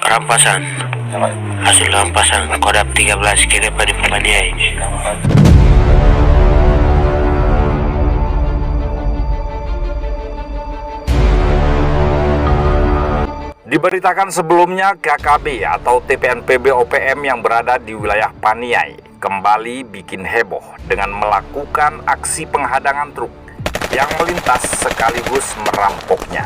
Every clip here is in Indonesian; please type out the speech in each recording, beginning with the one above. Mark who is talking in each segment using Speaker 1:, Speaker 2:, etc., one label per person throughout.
Speaker 1: Rampasan. Hasil rampasan Kodam 13 kira pada Paniai.
Speaker 2: Diberitakan sebelumnya, KKB atau TPNPB OPM yang berada di wilayah Paniai kembali bikin heboh dengan melakukan aksi penghadangan truk yang melintas sekaligus merampoknya.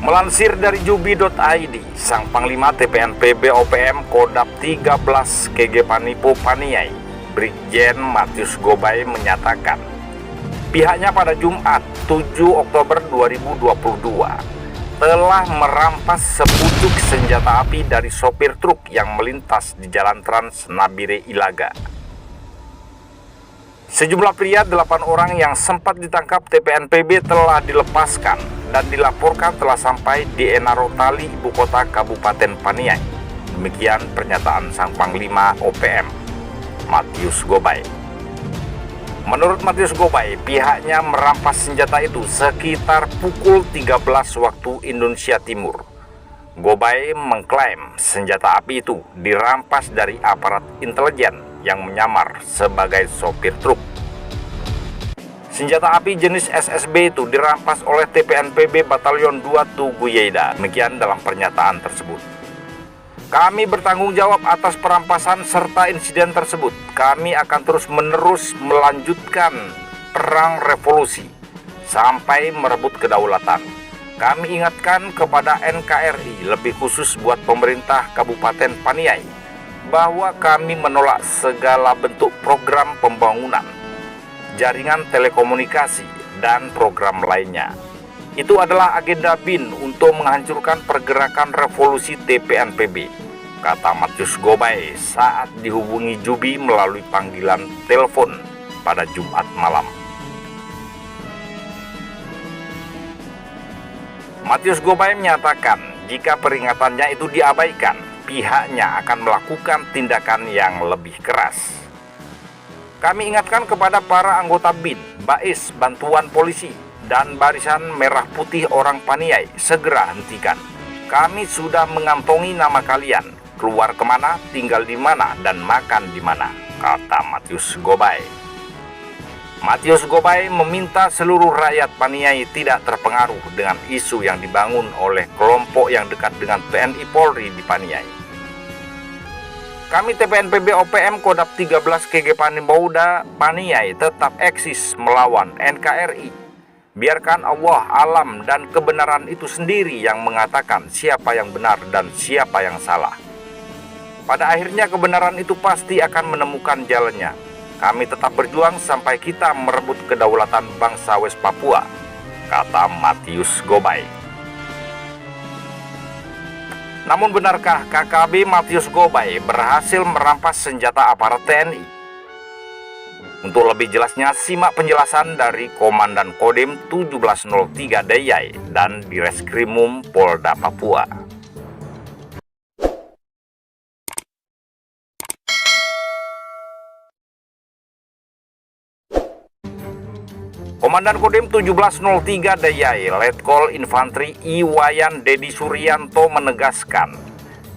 Speaker 2: Melansir dari jubi.id, Sang Panglima TPNPB OPM Kodam 13 KG Panipo Paniai, Brigjen Matius Gobai menyatakan, pihaknya pada Jumat 7 Oktober 2022 telah merampas sepucuk senjata api dari sopir truk yang melintas di Jalan Trans Nabire Ilaga. Sejumlah pria 8 orang yang sempat ditangkap TPNPB telah dilepaskan dan dilaporkan telah sampai di Enarotali, ibu kota Kabupaten Paniai. Demikian pernyataan Sang Panglima OPM, Matius Gobai. Menurut Matius Gobai, pihaknya merampas senjata itu sekitar pukul 13 waktu Indonesia Timur. Gobai mengklaim senjata api itu dirampas dari aparat intelijen yang menyamar sebagai sopir truk. Senjata api jenis SSB itu dirampas oleh TPNPB Batalion 2 Tugu Yeida. Demikian dalam pernyataan tersebut. Kami bertanggung jawab atas perampasan serta insiden tersebut. Kami akan terus-menerus melanjutkan perang revolusi sampai merebut kedaulatan. Kami ingatkan kepada NKRI, lebih khusus buat pemerintah Kabupaten Paniai, bahwa kami menolak segala bentuk program pembangunan, jaringan telekomunikasi, dan program lainnya. Itu adalah agenda BIN untuk menghancurkan pergerakan revolusi TPNPB, kata Matius Gobai saat dihubungi Jubi melalui panggilan telepon pada Jumat malam. Matius Gobai menyatakan jika peringatannya itu diabaikan, pihaknya akan melakukan tindakan yang lebih keras. Kami ingatkan kepada para anggota BIN, BAIS, bantuan polisi, dan Barisan Merah Putih orang Paniai, segera hentikan. Kami sudah mengantongi nama kalian, keluar kemana, tinggal di mana, dan makan di mana, kata Matius Gobai. Matius Gobai meminta seluruh rakyat Paniai tidak terpengaruh dengan isu yang dibangun oleh kelompok yang dekat dengan TNI Polri di Paniai. Kami TPNPB OPM Kodam 13 KG Panimboda Paniai tetap eksis melawan NKRI. Biarkan Allah, alam, dan kebenaran itu sendiri yang mengatakan siapa yang benar dan siapa yang salah. Pada akhirnya kebenaran itu pasti akan menemukan jalannya. Kami tetap berjuang sampai kita merebut kedaulatan bangsa West Papua, kata Matius Gobai. Namun benarkah KKB Matius Gobai berhasil merampas senjata aparat TNI? Untuk lebih jelasnya, simak penjelasan dari Komandan Kodim 1703 Dayai dan Direskrimum Polda Papua. Komandan Kodim 1703 Dayai, Letkol Infantri Iwayan Dedi Suryanto menegaskan,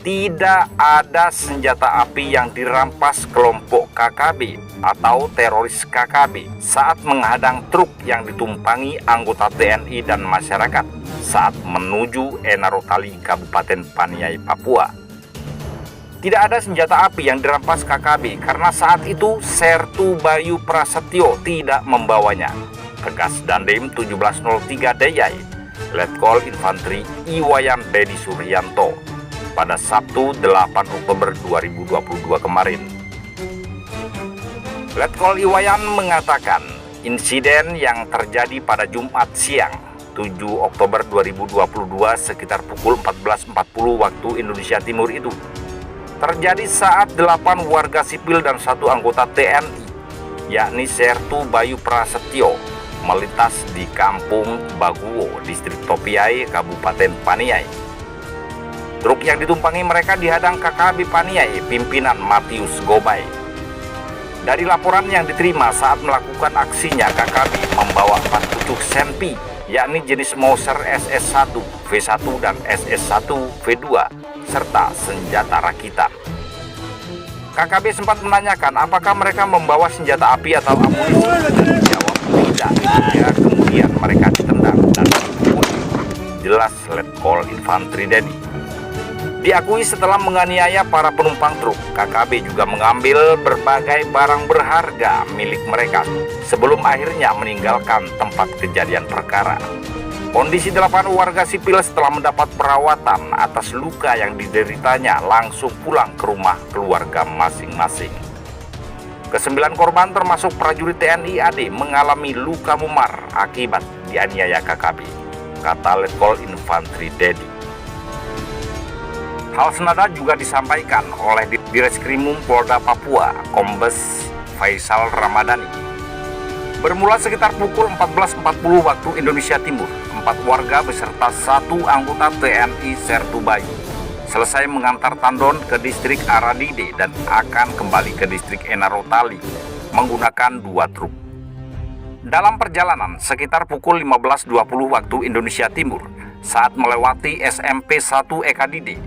Speaker 2: tidak ada senjata api yang dirampas kelompok KKB atau teroris KKB saat menghadang truk yang ditumpangi anggota TNI dan masyarakat saat menuju Enarotali, Kabupaten Paniai, Papua. Tidak ada senjata api yang dirampas KKB karena saat itu Sertu Bayu Prasetyo tidak membawanya, tegas Dandim 1703 Dayai, Letkol Infantri Iwayan Dedi Suryanto pada Sabtu 8 Oktober 2022 kemarin. Letkol Iwayan mengatakan insiden yang terjadi pada Jumat siang 7 Oktober 2022 sekitar pukul 14.40 waktu Indonesia Timur itu terjadi saat 8 warga sipil dan 1 anggota TNI, yakni Sertu Bayu Prasetyo, melintas di Kampung Baguwo, Distrik Topiai, Kabupaten Paniai. Truk yang ditumpangi mereka dihadang KKB Paniai, pimpinan Matius Gobai. Dari laporan yang diterima saat melakukan aksinya, KKB membawa 4 pucuk senpi yakni jenis Mauser SS1, V1 dan SS1, V2, serta senjata rakitan. KKB sempat menanyakan apakah mereka membawa senjata api atau amunisi, dan dijawab tidak, hingga kemudian mereka ditendang dan dipukul. Jelas Letkol Infantri Dedi. Diakui setelah menganiaya para penumpang truk, KKB juga mengambil berbagai barang berharga milik mereka sebelum akhirnya meninggalkan tempat kejadian perkara. Kondisi 8 warga sipil setelah mendapat perawatan atas luka yang dideritanya langsung pulang ke rumah keluarga masing-masing. Ke-9 korban termasuk prajurit TNI AD mengalami luka memar akibat dianiaya KKB, kata Letkol Infantri Dedi. Hal senada juga disampaikan oleh Direskrimum Polda Papua, Kombes Faisal Ramadhani. Bermula sekitar pukul 14.40 waktu Indonesia Timur, 4 warga beserta 1 anggota TNI Sertu Bayu selesai mengantar Tandon ke distrik Aradide dan akan kembali ke distrik Enarotali menggunakan 2 truk. Dalam perjalanan sekitar pukul 15.20 waktu Indonesia Timur, saat melewati SMP 1 Ekadide,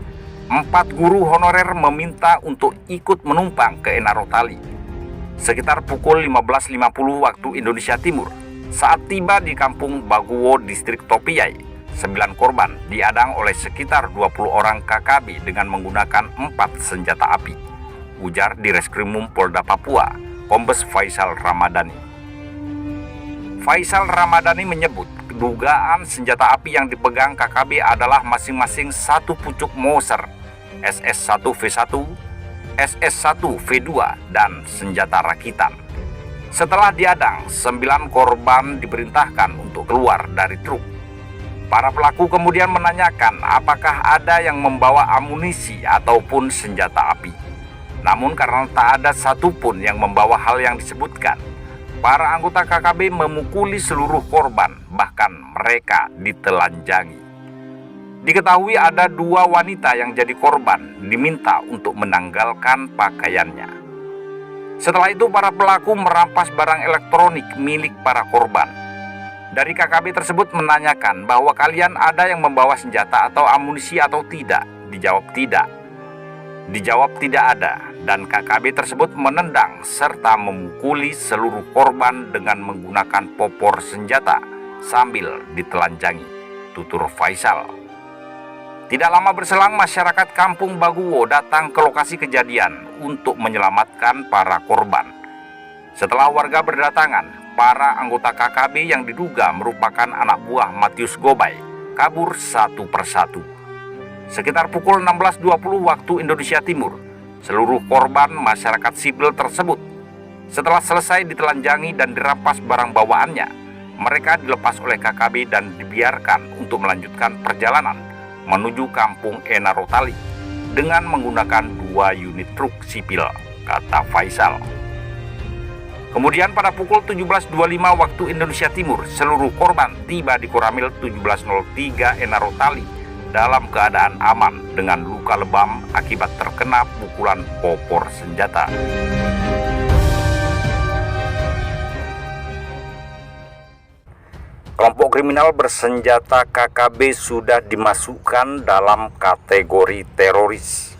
Speaker 2: 4 guru honorer meminta untuk ikut menumpang ke Enarotali. Sekitar pukul 15.50 waktu Indonesia Timur, saat tiba di kampung Baguwo, distrik Topiyai, 9 korban diadang oleh sekitar 20 orang KKB dengan menggunakan 4 senjata api, ujar Direskrimum Polda Papua, Kombes Faisal Ramadhani. Faisal Ramadhani menyebut dugaan senjata api yang dipegang KKB adalah masing-masing 1 pucuk Mauser, SS1 V1, SS1 V2, dan senjata rakitan. Setelah diadang, 9 korban diperintahkan untuk keluar dari truk. Para pelaku kemudian menanyakan apakah ada yang membawa amunisi ataupun senjata api. Namun karena tak ada satupun yang membawa hal yang disebutkan, para anggota KKB memukuli seluruh korban, bahkan mereka ditelanjangi. Diketahui ada 2 wanita yang jadi korban diminta untuk menanggalkan pakaiannya. Setelah itu para pelaku merampas barang elektronik milik para korban. Dari KKB tersebut menanyakan bahwa kalian ada yang membawa senjata atau amunisi atau tidak. Dijawab tidak. Dijawab tidak ada, dan KKB tersebut menendang serta memukuli seluruh korban dengan menggunakan popor senjata sambil ditelanjangi, tutur Faisal. Tidak lama berselang, masyarakat kampung Baguwo datang ke lokasi kejadian untuk menyelamatkan para korban. Setelah warga berdatangan, para anggota KKB yang diduga merupakan anak buah Matius Gobay kabur satu persatu. Sekitar pukul 16.20 waktu Indonesia Timur, seluruh korban masyarakat sipil tersebut setelah selesai ditelanjangi dan dirampas barang bawaannya, mereka dilepas oleh KKB dan dibiarkan untuk melanjutkan perjalanan menuju kampung Enarotali dengan menggunakan 2 unit truk sipil, kata Faisal. Kemudian pada pukul 17.25 waktu Indonesia Timur, seluruh korban tiba di Koramil 1703 Enarotali dalam keadaan aman dengan luka lebam akibat terkena pukulan popor senjata. Kelompok kriminal bersenjata KKB sudah dimasukkan dalam kategori teroris.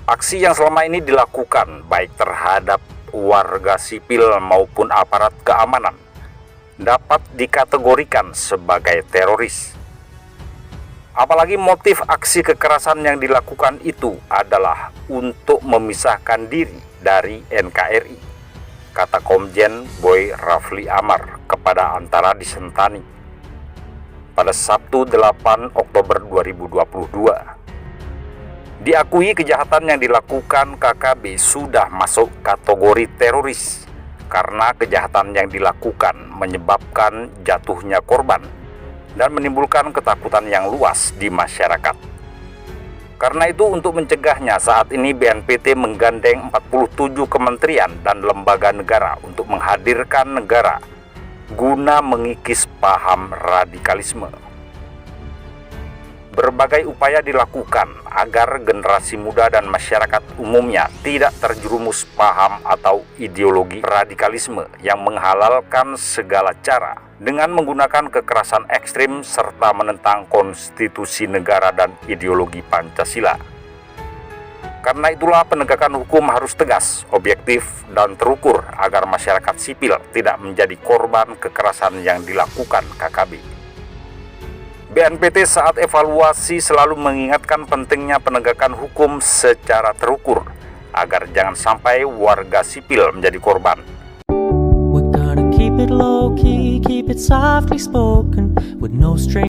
Speaker 2: Aksi yang selama ini dilakukan baik terhadap warga sipil maupun aparat keamanan dapat dikategorikan sebagai teroris. Apalagi motif aksi kekerasan yang dilakukan itu adalah untuk memisahkan diri dari NKRI, kata Komjen Boy Rafli Amar kepada Antara di Sentani pada Sabtu 8 Oktober 2022. Diakui kejahatan yang dilakukan KKB sudah masuk kategori teroris karena kejahatan yang dilakukan menyebabkan jatuhnya korban dan menimbulkan ketakutan yang luas di masyarakat. Karena itu untuk mencegahnya saat ini BNPT menggandeng 47 kementerian dan lembaga negara untuk menghadirkan negara guna mengikis paham radikalisme. Berbagai upaya dilakukan agar generasi muda dan masyarakat umumnya tidak terjerumus paham atau ideologi radikalisme yang menghalalkan segala cara dengan menggunakan kekerasan ekstrim serta menentang konstitusi negara dan ideologi Pancasila. Karena itulah penegakan hukum harus tegas, objektif, dan terukur agar masyarakat sipil tidak menjadi korban kekerasan yang dilakukan KKB. BNPT saat evaluasi selalu mengingatkan pentingnya penegakan hukum secara terukur agar jangan sampai warga sipil menjadi korban.
Speaker 3: Keep it low key, keep it softly spoken, with no string.